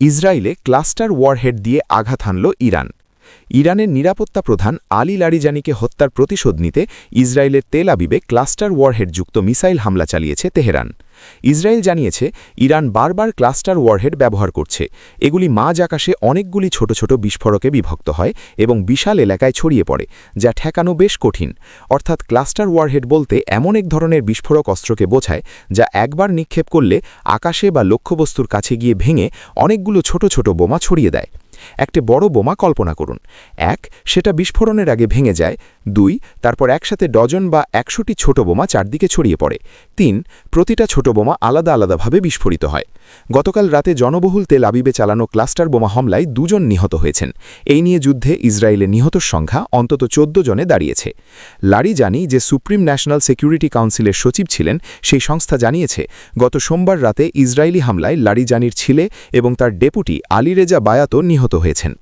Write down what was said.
ইসরায়েলে cluster warhead দিয়ে আঘাত হানল ইরান। ইরানের নিরাপত্তা প্রধান আলী লারিজানিকে হত্যার প্রতিশোধ নিতে ইসরায়েলের তেল আবিবে ক্লাস্টার ওয়ারহেডযুক্ত মিসাইল হামলা চালিয়েছে তেহরান। ইসরায়েল জানিয়েছে ইরান বারবার ক্লাস্টার ওয়ারহেড ব্যবহার করছে। এগুলি মাঝ আকাশে অনেকগুলি ছোট ছোট বিস্ফোরকে বিভক্ত হয় এবং বিশাল এলাকায় ছড়িয়ে পড়ে, যা ঠেকানো বেশ কঠিন। অর্থাৎ ক্লাস্টার ওয়ারহেড বলতে এমন এক ধরনের বিস্ফোরক অস্ত্রকে বোঝায় যা একবার নিক্ষেপ করলে আকাশে বা লক্ষ্যবস্তুর কাছে গিয়ে ভেঙে অনেকগুলো ছোট ছোট বোমা ছড়িয়ে দেয়। একটি বড় বোমা কল্পনা করুন। ১. সেটা বিস্ফোরণের আগে ভেঙে যায়। ২. তারপর একসাথে ডজন বা ১০০টি ছোট বোমা চারদিকে ছড়িয়ে পড়ে। ৩. প্রতিটা ছোট বোমা আলাদা আলাদাভাবে বিস্ফোরিত হয়। গতকাল রাতে জনবহুল তেল আবিবে চালানো ক্লাস্টার বোমা হামলায় ২ জন নিহত হয়েছেন। এই নিয়ে যুদ্ধে ইসরায়েলের নিহতর সংখ্যা অন্তত ১৪ জনে দাঁড়িয়েছে। লারিজানি, যে সুপ্রিম ন্যাশনাল সিকিউরিটি কাউন্সিলের সচিব ছিলেন, সেই সংস্থা জানিয়েছে গত সোমবার রাতে ইসরায়েলি হামলায় লারিজানির ছেলে এবং তার ডেপুটি আলী রেজা বায়াতও নিহত হয়েছেন।